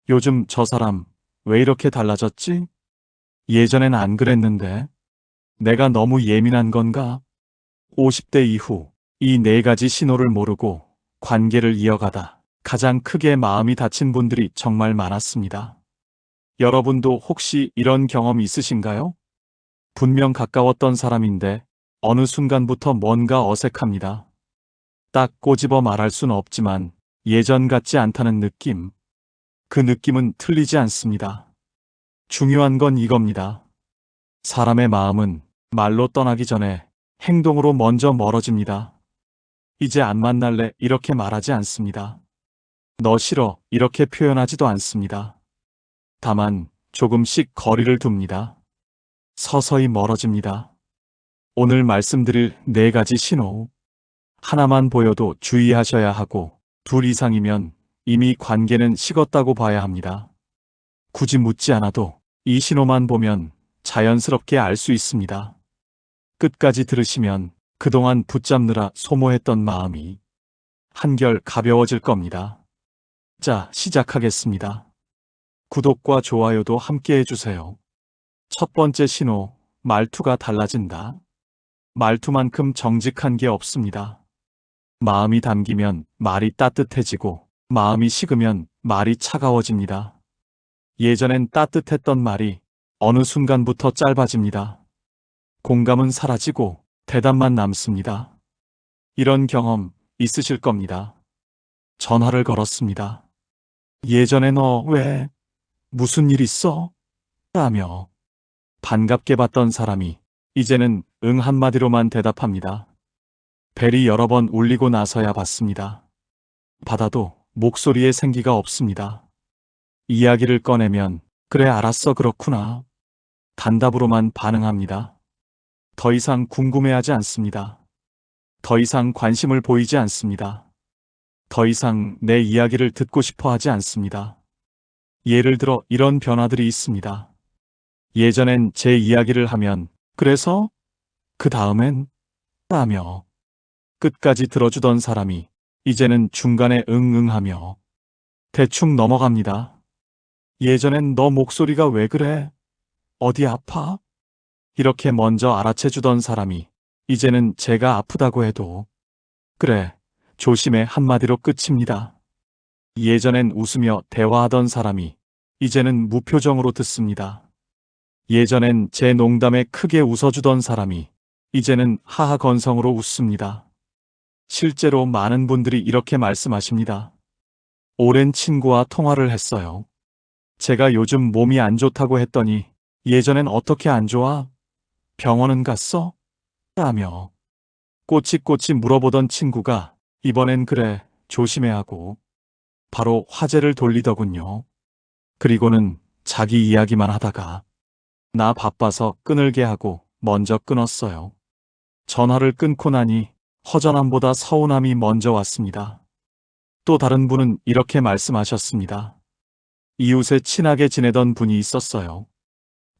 요즘 저 사람 왜 이렇게 달라졌지? 예전엔 안 그랬는데 내가 너무 예민한 건가? 50대 이후 이 네 가지 신호를 모르고 관계를 이어가다 가장 크게 마음이 다친 분들이 정말 많았습니다. 여러분도 혹시 이런 경험 있으신가요? 분명 가까웠던 사람인데 어느 순간부터 뭔가 어색합니다. 딱 꼬집어 말할 순 없지만 예전 같지 않다는 느낌. 그 느낌은 틀리지 않습니다. 중요한 건 이겁니다. 사람의 마음은 말로 떠나기 전에 행동으로 먼저 멀어집니다. 이제 안 만날래 이렇게 말하지 않습니다. 너 싫어 이렇게 표현하지도 않습니다. 다만 조금씩 거리를 둡니다. 서서히 멀어집니다. 오늘 말씀드릴 네 가지 신호. 하나만 보여도 주의하셔야 하고 둘 이상이면 이미 관계는 식었다고 봐야 합니다. 굳이 묻지 않아도 이 신호만 보면 자연스럽게 알 수 있습니다. 끝까지 들으시면 그동안 붙잡느라 소모했던 마음이 한결 가벼워질 겁니다. 자, 시작하겠습니다. 구독과 좋아요도 함께 해주세요. 첫 번째 신호, 말투가 달라진다. 말투만큼 정직한 게 없습니다. 마음이 담기면 말이 따뜻해지고 마음이 식으면 말이 차가워집니다. 예전엔 따뜻했던 말이 어느 순간부터 짧아집니다. 공감은 사라지고 대답만 남습니다. 이런 경험 있으실 겁니다. 전화를 걸었습니다. 예전에 너 왜? 무슨 일 있어? 라며 반갑게 봤던 사람이 이제는 응 한마디로만 대답합니다. 벨이 여러 번 울리고 나서야 받습니다. 받아도 목소리에 생기가 없습니다. 이야기를 꺼내면 그래 알았어 그렇구나. 단답으로만 반응합니다. 더 이상 궁금해하지 않습니다. 더 이상 관심을 보이지 않습니다. 더 이상 내 이야기를 듣고 싶어 하지 않습니다. 예를 들어 이런 변화들이 있습니다. 예전엔 제 이야기를 하면 그래서 그 다음엔 라며 끝까지 들어주던 사람이 이제는 중간에 응응하며 대충 넘어갑니다. 예전엔 너 목소리가 왜 그래? 어디 아파? 이렇게 먼저 알아채주던 사람이 이제는 제가 아프다고 해도 그래, 조심해 한마디로 끝입니다. 예전엔 웃으며 대화하던 사람이 이제는 무표정으로 듣습니다. 예전엔 제 농담에 크게 웃어주던 사람이 이제는 하하건성으로 웃습니다. 실제로 많은 분들이 이렇게 말씀하십니다. 오랜 친구와 통화를 했어요. 제가 요즘 몸이 안 좋다고 했더니 예전엔 어떻게 안 좋아? 병원은 갔어? 라며 꼬치꼬치 물어보던 친구가 이번엔 그래, 조심해 하고 바로 화제를 돌리더군요. 그리고는 자기 이야기만 하다가 나 바빠서 끊을게 하고 먼저 끊었어요. 전화를 끊고 나니 허전함보다 서운함이 먼저 왔습니다. 또 다른 분은 이렇게 말씀하셨습니다. 이웃에 친하게 지내던 분이 있었어요.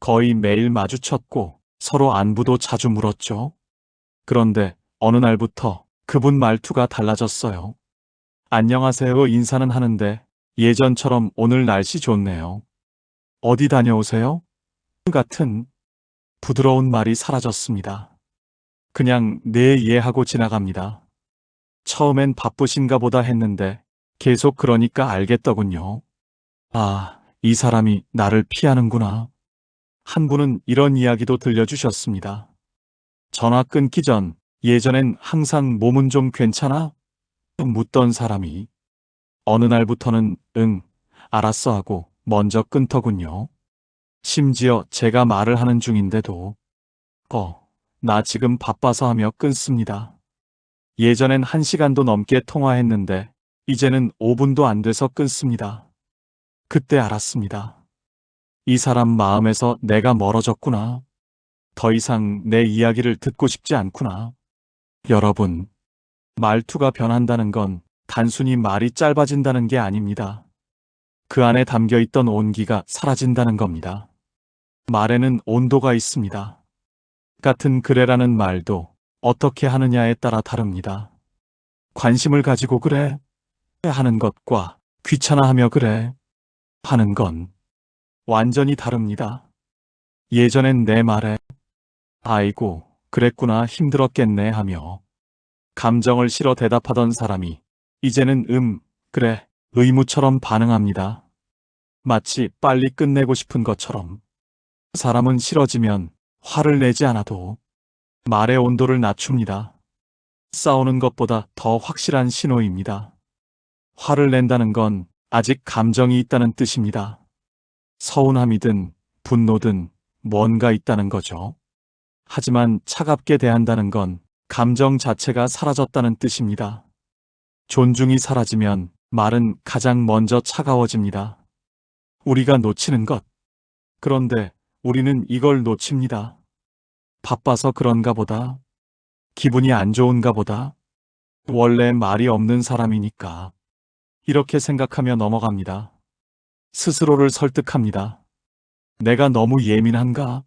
거의 매일 마주쳤고 서로 안부도 자주 물었죠. 그런데 어느 날부터 그분 말투가 달라졌어요. 안녕하세요 인사는 하는데 예전처럼 오늘 날씨 좋네요. 어디 다녀오세요? 같은 부드러운 말이 사라졌습니다. 그냥 네 예 하고 지나갑니다. 처음엔 바쁘신가 보다 했는데 계속 그러니까 알겠더군요. 아, 이 사람이 나를 피하는구나. 한 분은 이런 이야기도 들려주셨습니다. 전화 끊기 전 예전엔 항상 몸은 좀 괜찮아? 묻던 사람이 어느 날부터는 응, 알았어 하고 먼저 끊더군요. 심지어 제가 말을 하는 중인데도 나 지금 바빠서 하며 끊습니다. 예전엔 1시간도 넘게 통화했는데 이제는 5분도 안 돼서 끊습니다. 그때 알았습니다. 이 사람 마음에서 내가 멀어졌구나. 더 이상 내 이야기를 듣고 싶지 않구나. 여러분, 말투가 변한다는 건 단순히 말이 짧아진다는 게 아닙니다. 그 안에 담겨 있던 온기가 사라진다는 겁니다. 말에는 온도가 있습니다. 같은 그래라는 말도 어떻게 하느냐에 따라 다릅니다. 관심을 가지고 그래 하는 것과 귀찮아하며 그래 하는 건 완전히 다릅니다. 예전엔 내 말에 아이고, 그랬구나, 힘들었겠네 하며 감정을 실어 대답하던 사람이 이제는 그래, 의무처럼 반응합니다. 마치 빨리 끝내고 싶은 것처럼. 사람은 싫어지면 화를 내지 않아도 말의 온도를 낮춥니다. 싸우는 것보다 더 확실한 신호입니다. 화를 낸다는 건 아직 감정이 있다는 뜻입니다. 서운함이든 분노든 뭔가 있다는 거죠. 하지만 차갑게 대한다는 건 감정 자체가 사라졌다는 뜻입니다. 존중이 사라지면 말은 가장 먼저 차가워집니다. 우리가 놓치는 것. 그런데 우리는 이걸 놓칩니다. 바빠서 그런가 보다. 기분이 안 좋은가 보다. 원래 말이 없는 사람이니까. 이렇게 생각하며 넘어갑니다. 스스로를 설득합니다. 내가 너무 예민한가?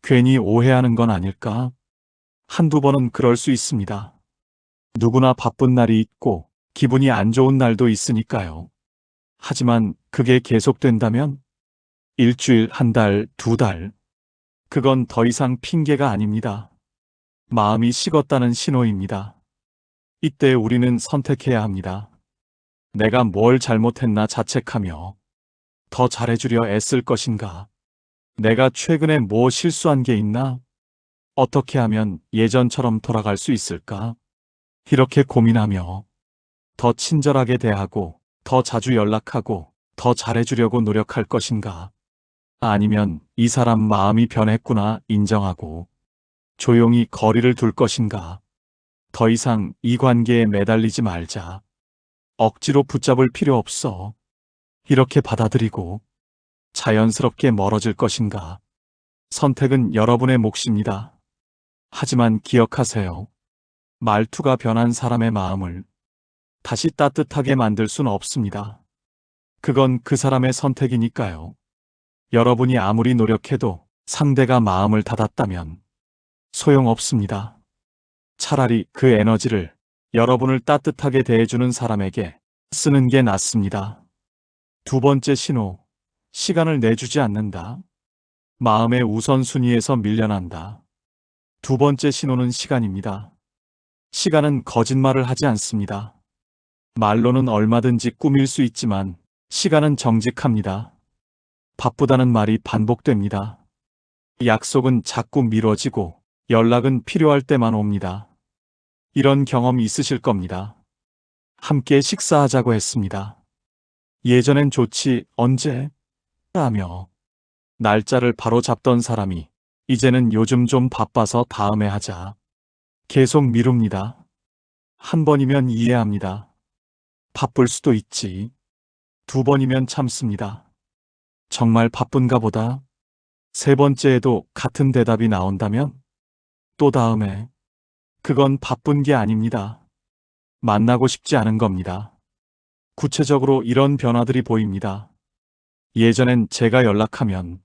괜히 오해하는 건 아닐까? 한두 번은 그럴 수 있습니다. 누구나 바쁜 날이 있고 기분이 안 좋은 날도 있으니까요. 하지만 그게 계속된다면 일주일, 한 달, 두 달. 그건 더 이상 핑계가 아닙니다. 마음이 식었다는 신호입니다. 이때 우리는 선택해야 합니다. 내가 뭘 잘못했나 자책하며 더 잘해주려 애쓸 것인가? 내가 최근에 뭐 실수한 게 있나? 어떻게 하면 예전처럼 돌아갈 수 있을까? 이렇게 고민하며 더 친절하게 대하고 더 자주 연락하고 더 잘해주려고 노력할 것인가? 아니면 이 사람 마음이 변했구나 인정하고 조용히 거리를 둘 것인가? 더 이상 이 관계에 매달리지 말자. 억지로 붙잡을 필요 없어. 이렇게 받아들이고 자연스럽게 멀어질 것인가? 선택은 여러분의 몫입니다. 하지만 기억하세요. 말투가 변한 사람의 마음을 다시 따뜻하게 만들 수는 없습니다. 그건 그 사람의 선택이니까요. 여러분이 아무리 노력해도 상대가 마음을 닫았다면 소용없습니다. 차라리 그 에너지를 여러분을 따뜻하게 대해주는 사람에게 쓰는 게 낫습니다. 두 번째 신호, 시간을 내주지 않는다. 마음의 우선순위에서 밀려난다. 두 번째 신호는 시간입니다. 시간은 거짓말을 하지 않습니다. 말로는 얼마든지 꾸밀 수 있지만 시간은 정직합니다. 바쁘다는 말이 반복됩니다. 약속은 자꾸 미뤄지고 연락은 필요할 때만 옵니다. 이런 경험 있으실 겁니다. 함께 식사하자고 했습니다. 예전엔 좋지, 언제? 라며 날짜를 바로 잡던 사람이 이제는 요즘 좀 바빠서 다음에 하자. 계속 미룹니다. 한 번이면 이해합니다. 바쁠 수도 있지. 두 번이면 참습니다. 정말 바쁜가 보다. 세 번째에도 같은 대답이 나온다면 또 다음에 그건 바쁜 게 아닙니다. 만나고 싶지 않은 겁니다. 구체적으로 이런 변화들이 보입니다. 예전엔 제가 연락하면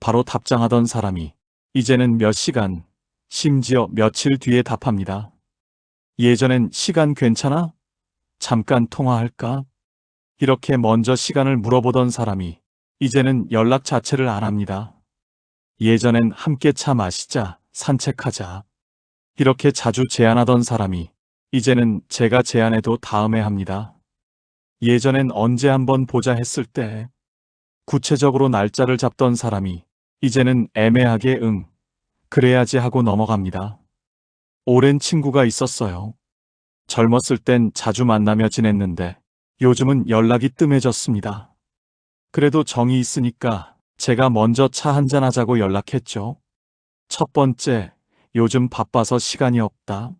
바로 답장하던 사람이 이제는 몇 시간, 심지어 며칠 뒤에 답합니다. 예전엔 시간 괜찮아? 잠깐 통화할까? 이렇게 먼저 시간을 물어보던 사람이 이제는 연락 자체를 안 합니다. 예전엔 함께 차 마시자, 산책하자. 이렇게 자주 제안하던 사람이 이제는 제가 제안해도 다음에 합니다. 예전엔 언제 한번 보자 했을 때 구체적으로 날짜를 잡던 사람이 이제는 애매하게 그래야지 하고 넘어갑니다. 오랜 친구가 있었어요. 젊었을 땐 자주 만나며 지냈는데 요즘은 연락이 뜸해졌습니다. 그래도 정이 있으니까 제가 먼저 차 한잔 하자고 연락했죠. 첫 번째, 요즘 바빠서 시간이 없다.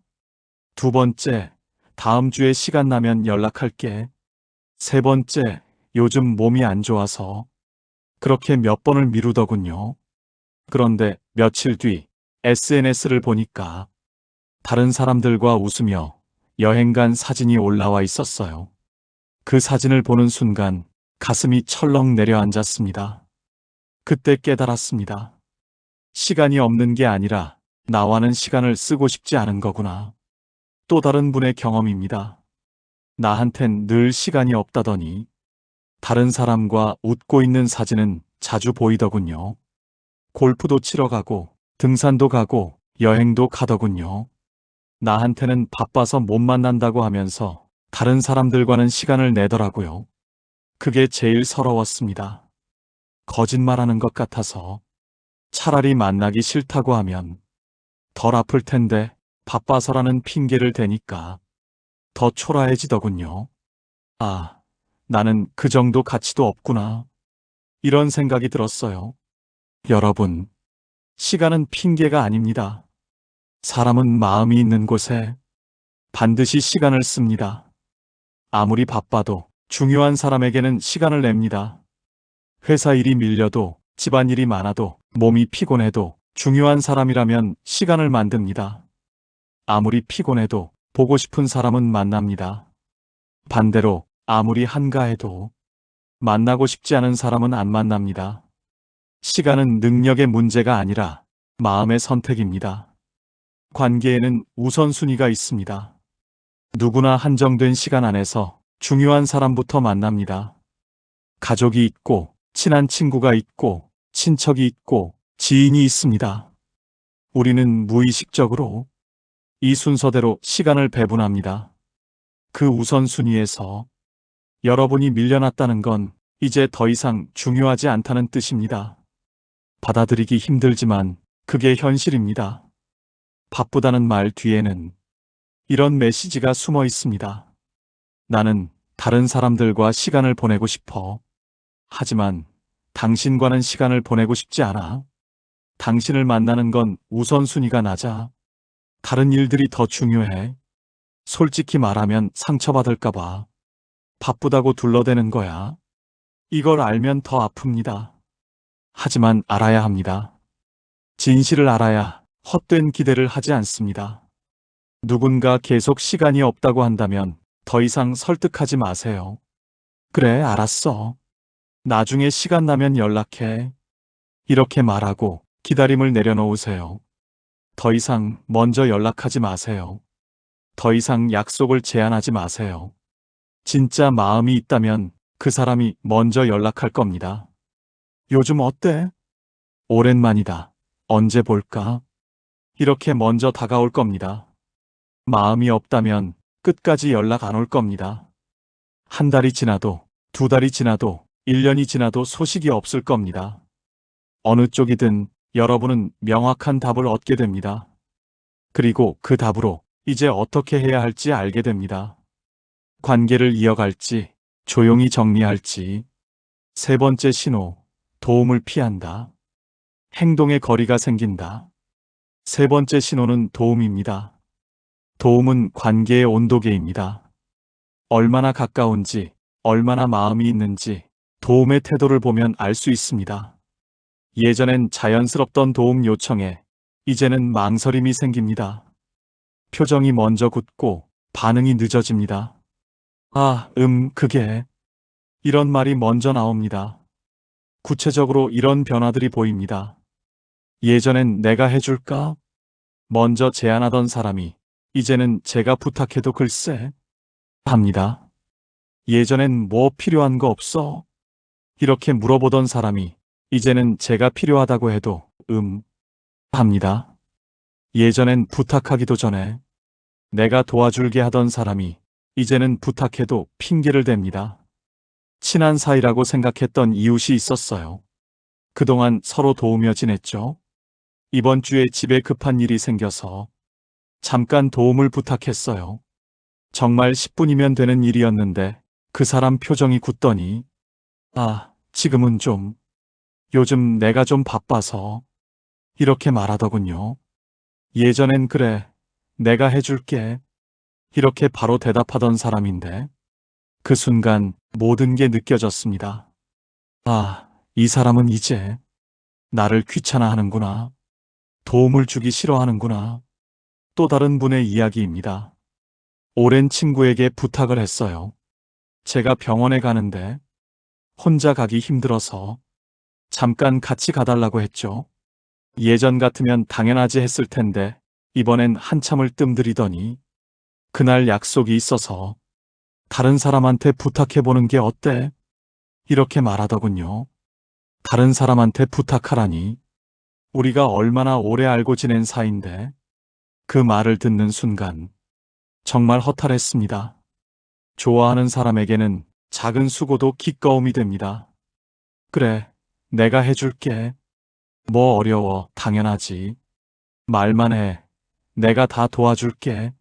두 번째, 다음 주에 시간 나면 연락할게. 세 번째, 요즘 몸이 안 좋아서. 그렇게 몇 번을 미루더군요. 그런데 며칠 뒤 SNS를 보니까 다른 사람들과 웃으며 여행 간 사진이 올라와 있었어요. 그 사진을 보는 순간 가슴이 철렁 내려앉았습니다. 그때 깨달았습니다. 시간이 없는 게 아니라 나와는 시간을 쓰고 싶지 않은 거구나. 또 다른 분의 경험입니다. 나한텐 늘 시간이 없다더니 다른 사람과 웃고 있는 사진은 자주 보이더군요. 골프도 치러 가고, 등산도 가고, 여행도 가더군요. 나한테는 바빠서 못 만난다고 하면서 다른 사람들과는 시간을 내더라고요. 그게 제일 서러웠습니다. 거짓말하는 것 같아서. 차라리 만나기 싫다고 하면 덜 아플 텐데 바빠서라는 핑계를 대니까 더 초라해지더군요. 아, 나는 그 정도 가치도 없구나. 이런 생각이 들었어요. 여러분, 시간은 핑계가 아닙니다. 사람은 마음이 있는 곳에 반드시 시간을 씁니다. 아무리 바빠도 중요한 사람에게는 시간을 냅니다. 회사 일이 밀려도 집안일이 많아도 몸이 피곤해도 중요한 사람이라면 시간을 만듭니다. 아무리 피곤해도 보고 싶은 사람은 만납니다. 반대로 아무리 한가해도 만나고 싶지 않은 사람은 안 만납니다. 시간은 능력의 문제가 아니라 마음의 선택입니다. 관계에는 우선순위가 있습니다. 누구나 한정된 시간 안에서 중요한 사람부터 만납니다. 가족이 있고, 친한 친구가 있고, 친척이 있고, 지인이 있습니다. 우리는 무의식적으로 이 순서대로 시간을 배분합니다. 그 우선순위에서 여러분이 밀려났다는 건 이제 더 이상 중요하지 않다는 뜻입니다. 받아들이기 힘들지만 그게 현실입니다. 바쁘다는 말 뒤에는 이런 메시지가 숨어 있습니다. 나는 다른 사람들과 시간을 보내고 싶어. 하지만 당신과는 시간을 보내고 싶지 않아. 당신을 만나는 건 우선순위가 낮아. 다른 일들이 더 중요해. 솔직히 말하면 상처받을까봐 바쁘다고 둘러대는 거야. 이걸 알면 더 아픕니다. 하지만 알아야 합니다. 진실을 알아야 헛된 기대를 하지 않습니다. 누군가 계속 시간이 없다고 한다면 더 이상 설득하지 마세요. 그래, 알았어. 나중에 시간 나면 연락해. 이렇게 말하고 기다림을 내려놓으세요. 더 이상 먼저 연락하지 마세요. 더 이상 약속을 제한하지 마세요. 진짜 마음이 있다면 그 사람이 먼저 연락할 겁니다. 요즘 어때? 오랜만이다. 언제 볼까? 이렇게 먼저 다가올 겁니다. 마음이 없다면 끝까지 연락 안 올 겁니다. 한 달이 지나도, 두 달이 지나도, 1년이 지나도 소식이 없을 겁니다. 어느 쪽이든 여러분은 명확한 답을 얻게 됩니다. 그리고 그 답으로 이제 어떻게 해야 할지 알게 됩니다. 관계를 이어갈지, 조용히 정리할지. 세 번째 신호, 도움을 피한다. 행동의 거리가 생긴다. 세 번째 신호는 도움입니다. 도움은 관계의 온도계입니다. 얼마나 가까운지, 얼마나 마음이 있는지 도움의 태도를 보면 알 수 있습니다. 예전엔 자연스럽던 도움 요청에 이제는 망설임이 생깁니다. 표정이 먼저 굳고 반응이 늦어집니다. 아, 그게. 이런 말이 먼저 나옵니다. 구체적으로 이런 변화들이 보입니다. 예전엔 내가 해줄까? 먼저 제안하던 사람이 이제는 제가 부탁해도 글쎄 합니다. 예전엔 뭐 필요한 거 없어? 이렇게 물어보던 사람이 이제는 제가 필요하다고 해도 합니다. 예전엔 부탁하기도 전에 내가 도와줄게 하던 사람이 이제는 부탁해도 핑계를 댑니다. 친한 사이라고 생각했던 이웃이 있었어요. 그동안 서로 도우며 지냈죠. 이번 주에 집에 급한 일이 생겨서 잠깐 도움을 부탁했어요. 정말 10분이면 되는 일이었는데 그 사람 표정이 굳더니 지금은 좀, 요즘 내가 좀 바빠서 이렇게 말하더군요. 예전엔 그래, 내가 해줄게. 이렇게 바로 대답하던 사람인데 그 순간 모든 게 느껴졌습니다. 이 사람은 이제 나를 귀찮아하는구나. 도움을 주기 싫어하는구나. 또 다른 분의 이야기입니다. 오랜 친구에게 부탁을 했어요. 제가 병원에 가는데 혼자 가기 힘들어서 잠깐 같이 가달라고 했죠. 예전 같으면 당연하지 했을 텐데 이번엔 한참을 뜸들이더니 그날 약속이 있어서 다른 사람한테 부탁해보는 게 어때? 이렇게 말하더군요. 다른 사람한테 부탁하라니. 우리가 얼마나 오래 알고 지낸 사이인데. 그 말을 듣는 순간 정말 허탈했습니다. 좋아하는 사람에게는 작은 수고도 기꺼움이 됩니다. 그래, 내가 해줄게. 뭐 어려워, 당연하지. 말만 해. 내가 다 도와줄게.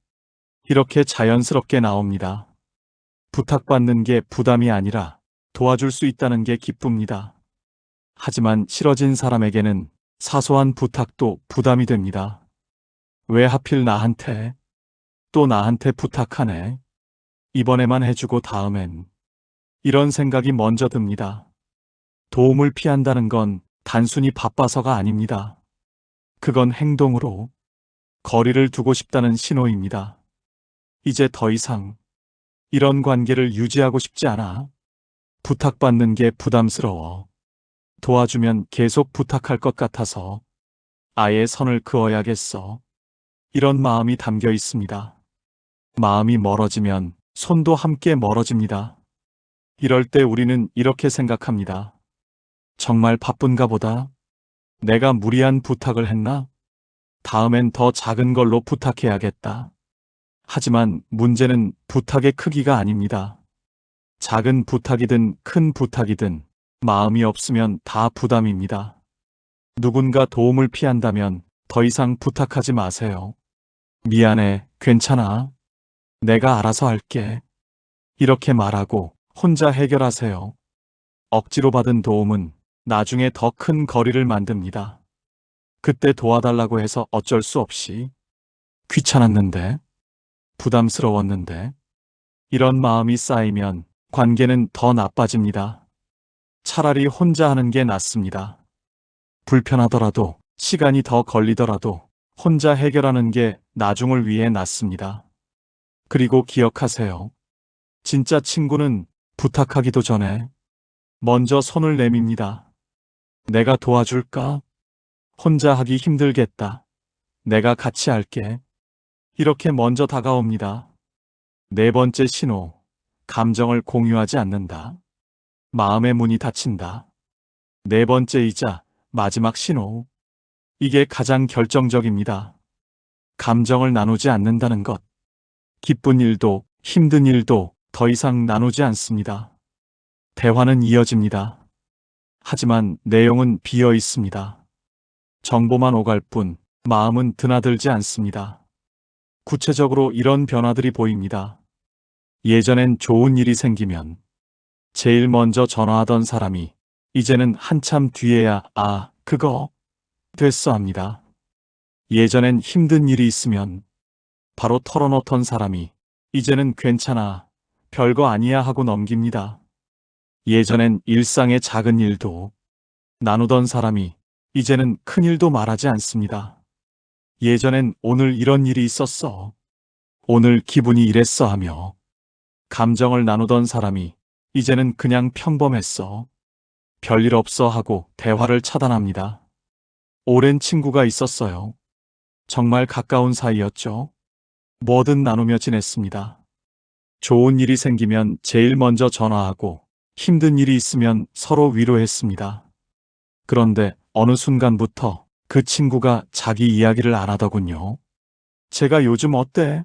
이렇게 자연스럽게 나옵니다. 부탁받는 게 부담이 아니라 도와줄 수 있다는 게 기쁩니다. 하지만 싫어진 사람에게는 사소한 부탁도 부담이 됩니다. 왜 하필 나한테? 또 나한테 부탁하네. 이번에만 해주고 다음엔. 이런 생각이 먼저 듭니다. 도움을 피한다는 건 단순히 바빠서가 아닙니다. 그건 행동으로 거리를 두고 싶다는 신호입니다. 이제 더 이상 이런 관계를 유지하고 싶지 않아. 부탁받는 게 부담스러워. 도와주면 계속 부탁할 것 같아서 아예 선을 그어야겠어. 이런 마음이 담겨 있습니다. 마음이 멀어지면 손도 함께 멀어집니다. 이럴 때 우리는 이렇게 생각합니다. 정말 바쁜가 보다. 내가 무리한 부탁을 했나? 다음엔 더 작은 걸로 부탁해야겠다. 하지만 문제는 부탁의 크기가 아닙니다. 작은 부탁이든 큰 부탁이든 마음이 없으면 다 부담입니다. 누군가 도움을 피한다면 더 이상 부탁하지 마세요. 미안해, 괜찮아. 내가 알아서 할게. 이렇게 말하고 혼자 해결하세요. 억지로 받은 도움은 나중에 더 큰 거리를 만듭니다. 그때 도와달라고 해서 어쩔 수 없이 귀찮았는데, 부담스러웠는데, 이런 마음이 쌓이면 관계는 더 나빠집니다. 차라리 혼자 하는 게 낫습니다. 불편하더라도, 시간이 더 걸리더라도 혼자 해결하는 게 나중을 위해 낫습니다. 그리고 기억하세요. 진짜 친구는 부탁하기도 전에 먼저 손을 내밉니다. 내가 도와줄까? 혼자 하기 힘들겠다. 내가 같이 할게. 이렇게 먼저 다가옵니다. 네 번째 신호. 감정을 공유하지 않는다. 마음의 문이 닫힌다. 네 번째이자 마지막 신호. 이게 가장 결정적입니다. 감정을 나누지 않는다는 것. 기쁜 일도 힘든 일도 더 이상 나누지 않습니다. 대화는 이어집니다. 하지만 내용은 비어 있습니다. 정보만 오갈 뿐 마음은 드나들지 않습니다. 구체적으로 이런 변화들이 보입니다. 예전엔 좋은 일이 생기면 제일 먼저 전화하던 사람이 이제는 한참 뒤에야 그거 됐어 합니다. 예전엔 힘든 일이 있으면 바로 털어놓던 사람이 이제는 괜찮아, 별거 아니야 하고 넘깁니다. 예전엔 일상의 작은 일도 나누던 사람이 이제는 큰 일도 말하지 않습니다. 예전엔 오늘 이런 일이 있었어. 오늘 기분이 이랬어 하며 감정을 나누던 사람이 이제는 그냥 평범했어. 별일 없어 하고 대화를 차단합니다. 오랜 친구가 있었어요. 정말 가까운 사이였죠. 뭐든 나누며 지냈습니다. 좋은 일이 생기면 제일 먼저 전화하고 힘든 일이 있으면 서로 위로했습니다. 그런데 어느 순간부터 그 친구가 자기 이야기를 안 하더군요. 제가 요즘 어때?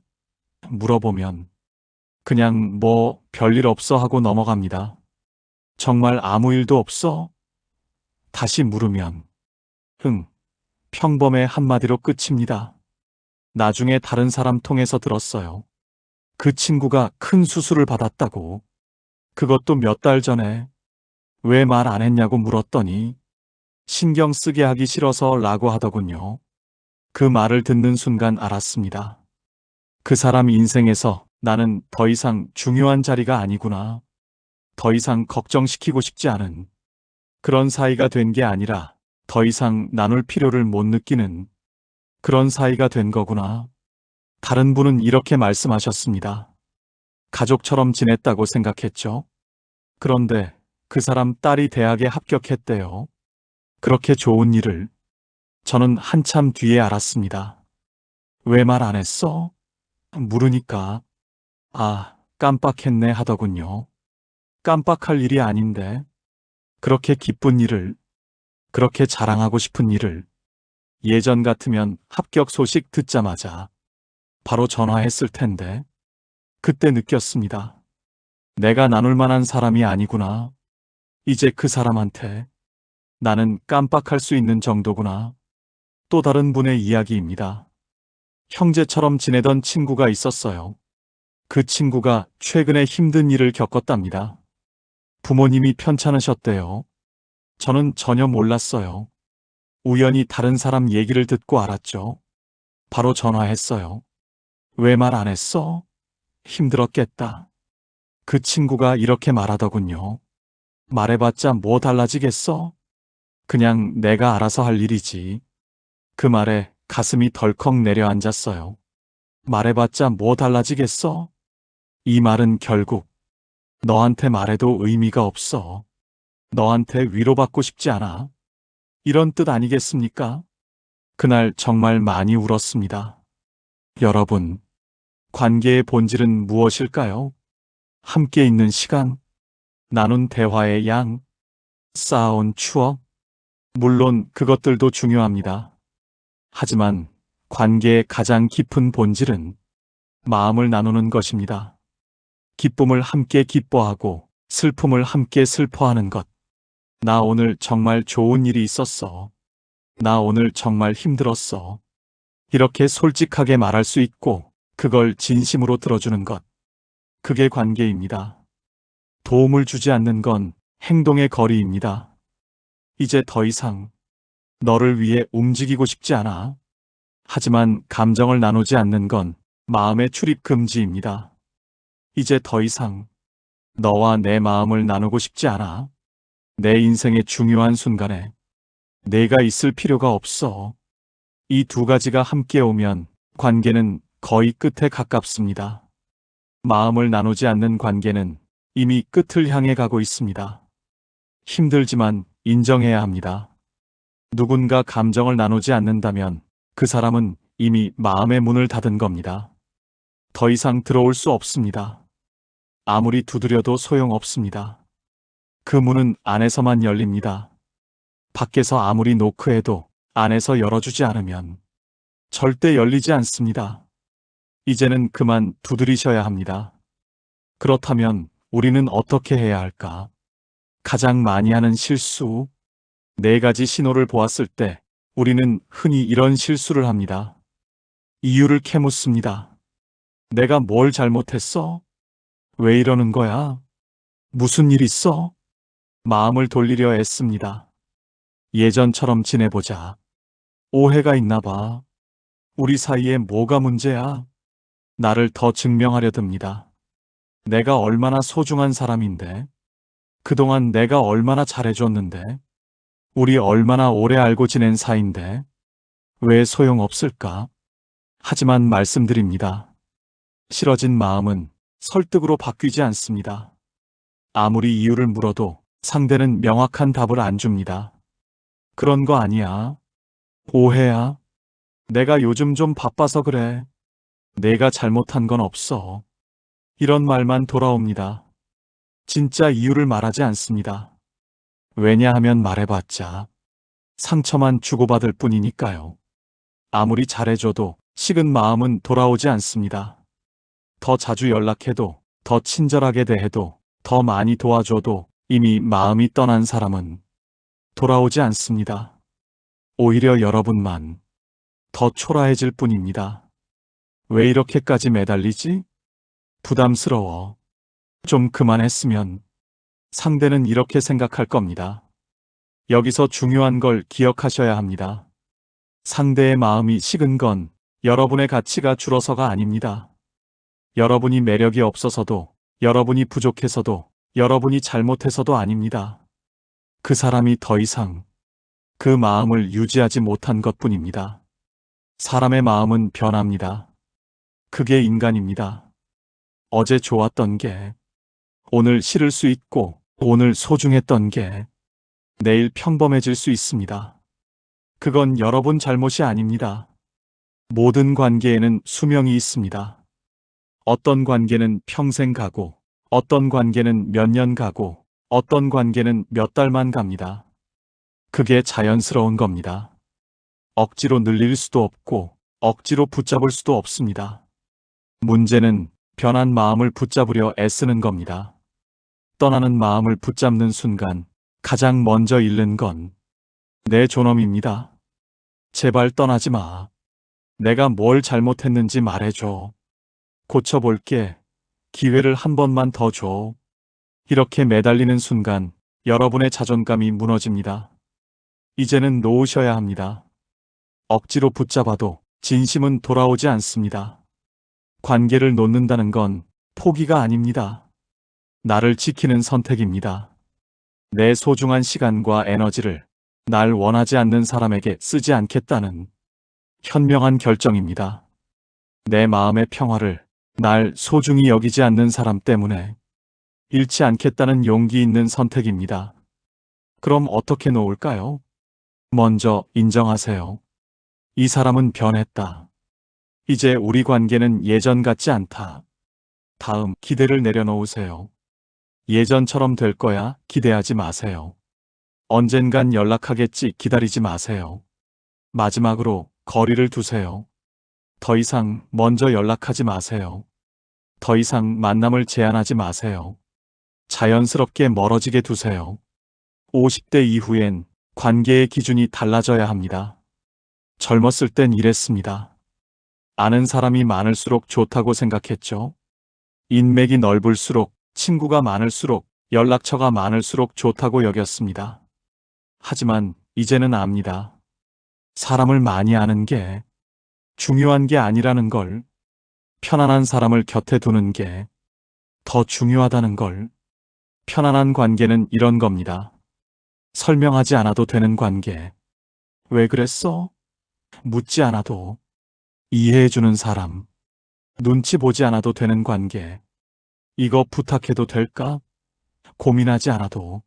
물어보면 그냥 뭐 별일 없어 하고 넘어갑니다. 정말 아무 일도 없어? 다시 물으면 평범해 한마디로 끝입니다. 나중에 다른 사람 통해서 들었어요. 그 친구가 큰 수술을 받았다고. 그것도 몇 달 전에. 왜 말 안 했냐고 물었더니 신경 쓰게 하기 싫어서 라고 하더군요. 그 말을 듣는 순간 알았습니다. 그 사람 인생에서 나는 더 이상 중요한 자리가 아니구나. 더 이상 걱정시키고 싶지 않은 그런 사이가 된 게 아니라 더 이상 나눌 필요를 못 느끼는 그런 사이가 된 거구나. 다른 분은 이렇게 말씀하셨습니다. 가족처럼 지냈다고 생각했죠. 그런데 그 사람 딸이 대학에 합격했대요. 그렇게 좋은 일을 저는 한참 뒤에 알았습니다. 왜 말 안 했어? 물으니까 깜빡했네 하더군요. 깜빡할 일이 아닌데 그렇게 기쁜 일을, 그렇게 자랑하고 싶은 일을 예전 같으면 합격 소식 듣자마자 바로 전화했을 텐데 그때 느꼈습니다. 내가 나눌 만한 사람이 아니구나. 이제 그 사람한테 나는 깜빡할 수 있는 정도구나. 또 다른 분의 이야기입니다. 형제처럼 지내던 친구가 있었어요. 그 친구가 최근에 힘든 일을 겪었답니다. 부모님이 편찮으셨대요. 저는 전혀 몰랐어요. 우연히 다른 사람 얘기를 듣고 알았죠. 바로 전화했어요. 왜 말 안 했어? 힘들었겠다. 그 친구가 이렇게 말하더군요. 말해봤자 뭐 달라지겠어? 그냥 내가 알아서 할 일이지. 그 말에 가슴이 덜컥 내려앉았어요. 말해봤자 뭐 달라지겠어? 이 말은 결국 너한테 말해도 의미가 없어. 너한테 위로받고 싶지 않아. 이런 뜻 아니겠습니까? 그날 정말 많이 울었습니다. 여러분, 관계의 본질은 무엇일까요? 함께 있는 시간, 나눈 대화의 양, 쌓아온 추억, 물론 그것들도 중요합니다. 하지만 관계의 가장 깊은 본질은 마음을 나누는 것입니다. 기쁨을 함께 기뻐하고 슬픔을 함께 슬퍼하는 것. 나 오늘 정말 좋은 일이 있었어. 나 오늘 정말 힘들었어. 이렇게 솔직하게 말할 수 있고 그걸 진심으로 들어주는 것. 그게 관계입니다. 도움을 주지 않는 건 행동의 거리입니다. 이제 더 이상 너를 위해 움직이고 싶지 않아. 하지만 감정을 나누지 않는 건 마음의 출입 금지입니다. 이제 더 이상 너와 내 마음을 나누고 싶지 않아. 내 인생의 중요한 순간에 내가 있을 필요가 없어. 이 두 가지가 함께 오면 관계는 거의 끝에 가깝습니다. 마음을 나누지 않는 관계는 이미 끝을 향해 가고 있습니다. 힘들지만 인정해야 합니다. 누군가 감정을 나누지 않는다면 그 사람은 이미 마음의 문을 닫은 겁니다. 더 이상 들어올 수 없습니다. 아무리 두드려도 소용없습니다. 그 문은 안에서만 열립니다. 밖에서 아무리 노크해도 안에서 열어주지 않으면 절대 열리지 않습니다. 이제는 그만 두드리셔야 합니다. 그렇다면 우리는 어떻게 해야 할까? 가장 많이 하는 실수, 4가지 신호를 보았을 때 우리는 흔히 이런 실수를 합니다. 이유를 캐묻습니다. 내가 뭘 잘못했어? 왜 이러는 거야? 무슨 일 있어? 마음을 돌리려 애씁니다. 예전처럼 지내보자. 오해가 있나 봐. 우리 사이에 뭐가 문제야? 나를 더 증명하려 듭니다. 내가 얼마나 소중한 사람인데, 그동안 내가 얼마나 잘해줬는데, 우리 얼마나 오래 알고 지낸 사이인데, 왜 소용없을까? 하지만 말씀드립니다. 싫어진 마음은 설득으로 바뀌지 않습니다. 아무리 이유를 물어도 상대는 명확한 답을 안 줍니다. 그런 거 아니야. 오해야. 내가 요즘 좀 바빠서 그래. 내가 잘못한 건 없어. 이런 말만 돌아옵니다. 진짜 이유를 말하지 않습니다. 왜냐하면 말해봤자 상처만 주고받을 뿐이니까요. 아무리 잘해줘도 식은 마음은 돌아오지 않습니다. 더 자주 연락해도, 더 친절하게 대해도, 더 많이 도와줘도 이미 마음이 떠난 사람은 돌아오지 않습니다. 오히려 여러분만 더 초라해질 뿐입니다. 왜 이렇게까지 매달리지? 부담스러워. 좀 그만했으면. 상대는 이렇게 생각할 겁니다. 여기서 중요한 걸 기억하셔야 합니다. 상대의 마음이 식은 건 여러분의 가치가 줄어서가 아닙니다. 여러분이 매력이 없어서도, 여러분이 부족해서도, 여러분이 잘못해서도 아닙니다. 그 사람이 더 이상 그 마음을 유지하지 못한 것뿐입니다. 사람의 마음은 변합니다. 그게 인간입니다. 어제 좋았던 게 오늘 싫을 수 있고, 오늘 소중했던 게 내일 평범해질 수 있습니다. 그건 여러분 잘못이 아닙니다. 모든 관계에는 수명이 있습니다. 어떤 관계는 평생 가고, 어떤 관계는 몇 년 가고, 어떤 관계는 몇 달만 갑니다. 그게 자연스러운 겁니다. 억지로 늘릴 수도 없고 억지로 붙잡을 수도 없습니다. 문제는 변한 마음을 붙잡으려 애쓰는 겁니다. 떠나는 마음을 붙잡는 순간 가장 먼저 잃는 건 내 존엄입니다. 제발 떠나지 마. 내가 뭘 잘못했는지 말해줘. 고쳐볼게. 기회를 한 번만 더 줘. 이렇게 매달리는 순간 여러분의 자존감이 무너집니다. 이제는 놓으셔야 합니다. 억지로 붙잡아도 진심은 돌아오지 않습니다. 관계를 놓는다는 건 포기가 아닙니다. 나를 지키는 선택입니다. 내 소중한 시간과 에너지를 날 원하지 않는 사람에게 쓰지 않겠다는 현명한 결정입니다. 내 마음의 평화를 날 소중히 여기지 않는 사람 때문에 잃지 않겠다는 용기 있는 선택입니다. 그럼 어떻게 놓을까요? 먼저 인정하세요. 이 사람은 변했다. 이제 우리 관계는 예전 같지 않다. 다음, 기대를 내려놓으세요. 예전처럼 될 거야 기대하지 마세요. 언젠간 연락하겠지 기다리지 마세요. 마지막으로 거리를 두세요. 더 이상 먼저 연락하지 마세요. 더 이상 만남을 제한하지 마세요. 자연스럽게 멀어지게 두세요. 50대 이후엔 관계의 기준이 달라져야 합니다. 젊었을 땐 이랬습니다. 아는 사람이 많을수록 좋다고 생각했죠. 인맥이 넓을수록, 친구가 많을수록, 연락처가 많을수록 좋다고 여겼습니다. 하지만 이제는 압니다. 사람을 많이 아는 게 중요한 게 아니라는 걸, 편안한 사람을 곁에 두는 게 더 중요하다는 걸. 편안한 관계는 이런 겁니다. 설명하지 않아도 되는 관계. 왜 그랬어? 묻지 않아도 이해해주는 사람. 눈치 보지 않아도 되는 관계. 이거 부탁해도 될까? 고민하지 않아도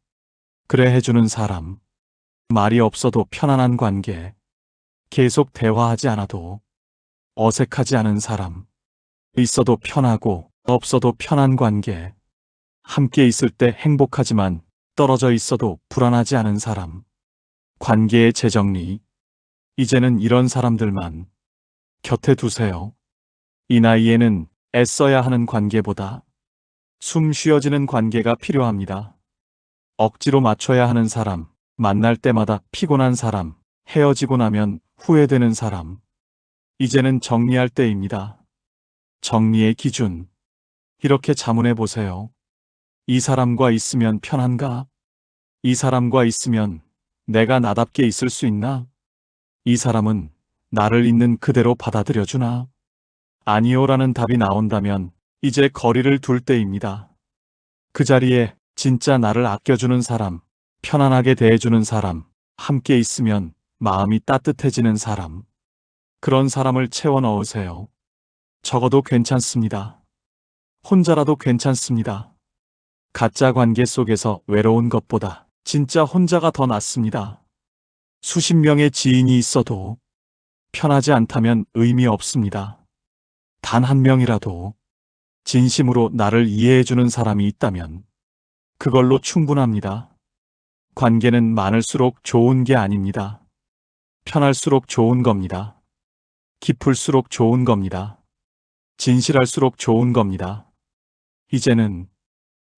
그래 해주는 사람. 말이 없어도 편안한 관계. 계속 대화하지 않아도 어색하지 않은 사람. 있어도 편하고 없어도 편한 관계. 함께 있을 때 행복하지만 떨어져 있어도 불안하지 않은 사람. 관계의 재정리. 이제는 이런 사람들만 곁에 두세요. 이 나이에는 애써야 하는 관계보다 숨 쉬어지는 관계가 필요합니다. 억지로 맞춰야 하는 사람, 만날 때마다 피곤한 사람, 헤어지고 나면 후회되는 사람. 이제는 정리할 때입니다. 정리의 기준. 이렇게 자문해 보세요. 이 사람과 있으면 편한가? 이 사람과 있으면 내가 나답게 있을 수 있나? 이 사람은 나를 있는 그대로 받아들여주나? 아니요라는 답이 나온다면 이제 거리를 둘 때입니다. 그 자리에 진짜 나를 아껴주는 사람, 편안하게 대해주는 사람, 함께 있으면 마음이 따뜻해지는 사람. 그런 사람을 채워 넣으세요. 적어도 괜찮습니다. 혼자라도 괜찮습니다. 가짜 관계 속에서 외로운 것보다 진짜 혼자가 더 낫습니다. 수십 명의 지인이 있어도 편하지 않다면 의미 없습니다. 단 한 명이라도 진심으로 나를 이해해주는 사람이 있다면 그걸로 충분합니다. 관계는 많을수록 좋은 게 아닙니다. 편할수록 좋은 겁니다. 깊을수록 좋은 겁니다. 진실할수록 좋은 겁니다. 이제는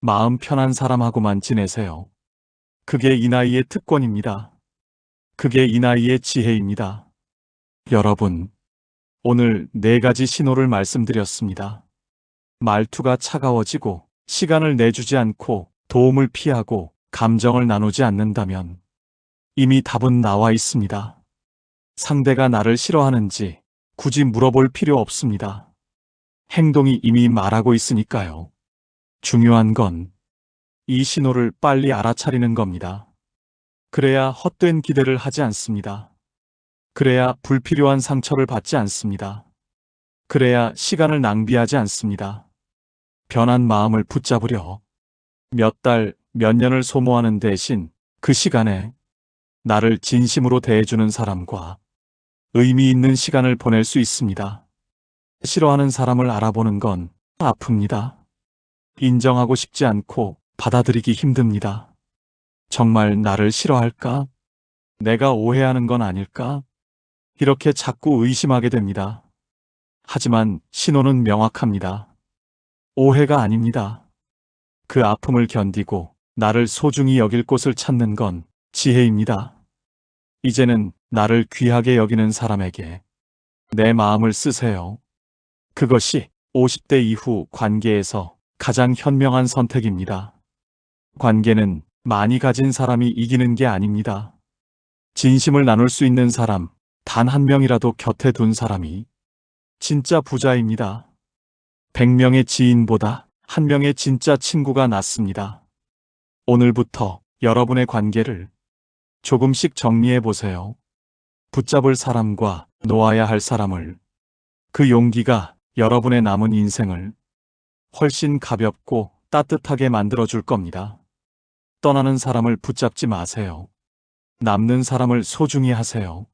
마음 편한 사람하고만 지내세요. 그게 이 나이의 특권입니다. 그게 이 나이의 지혜입니다. 여러분, 오늘 4가지 신호를 말씀드렸습니다. 말투가 차가워지고 시간을 내주지 않고 도움을 피하고 감정을 나누지 않는다면 이미 답은 나와 있습니다. 상대가 나를 싫어하는지 굳이 물어볼 필요 없습니다. 행동이 이미 말하고 있으니까요. 중요한 건 이 신호를 빨리 알아차리는 겁니다. 그래야 헛된 기대를 하지 않습니다. 그래야 불필요한 상처를 받지 않습니다. 그래야 시간을 낭비하지 않습니다. 변한 마음을 붙잡으려 몇 달, 몇 년을 소모하는 대신 그 시간에 나를 진심으로 대해주는 사람과 의미 있는 시간을 보낼 수 있습니다. 싫어하는 사람을 알아보는 건 아픕니다. 인정하고 싶지 않고 받아들이기 힘듭니다. 정말 나를 싫어할까? 내가 오해하는 건 아닐까? 이렇게 자꾸 의심하게 됩니다. 하지만 신호는 명확합니다. 오해가 아닙니다. 그 아픔을 견디고 나를 소중히 여길 곳을 찾는 건 지혜입니다. 이제는 나를 귀하게 여기는 사람에게 내 마음을 쓰세요. 그것이 50대 이후 관계에서 가장 현명한 선택입니다. 관계는 많이 가진 사람이 이기는 게 아닙니다. 진심을 나눌 수 있는 사람, 단 한 명이라도 곁에 둔 사람이 진짜 부자입니다. 100명의 지인보다 한 명의 진짜 친구가 낫습니다. 오늘부터 여러분의 관계를 조금씩 정리해 보세요. 붙잡을 사람과 놓아야 할 사람을. 그 용기가 여러분의 남은 인생을 훨씬 가볍고 따뜻하게 만들어줄 겁니다. 떠나는 사람을 붙잡지 마세요. 남는 사람을 소중히 하세요.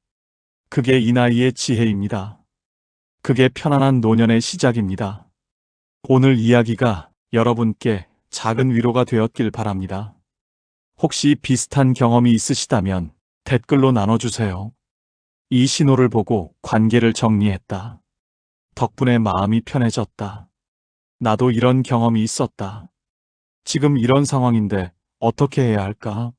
그게 이 나이의 지혜입니다. 그게 편안한 노년의 시작입니다. 오늘 이야기가 여러분께 작은 위로가 되었길 바랍니다. 혹시 비슷한 경험이 있으시다면 댓글로 나눠주세요. 이 신호를 보고 관계를 정리했다. 덕분에 마음이 편해졌다. 나도 이런 경험이 있었다. 지금 이런 상황인데 어떻게 해야 할까?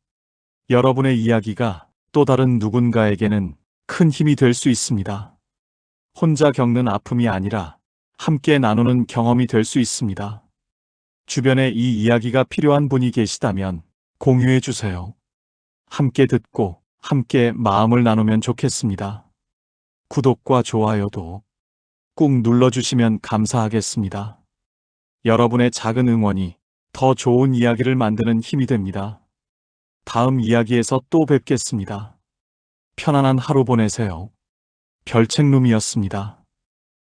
여러분의 이야기가 또 다른 누군가에게는 큰 힘이 될 수 있습니다. 혼자 겪는 아픔이 아니라 함께 나누는 경험이 될 수 있습니다. 주변에 이 이야기가 필요한 분이 계시다면 공유해 주세요. 함께 듣고 함께 마음을 나누면 좋겠습니다. 구독과 좋아요도 꾹 눌러주시면 감사하겠습니다. 여러분의 작은 응원이 더 좋은 이야기를 만드는 힘이 됩니다. 다음 이야기에서 또 뵙겠습니다. 편안한 하루 보내세요. 별책룸이었습니다.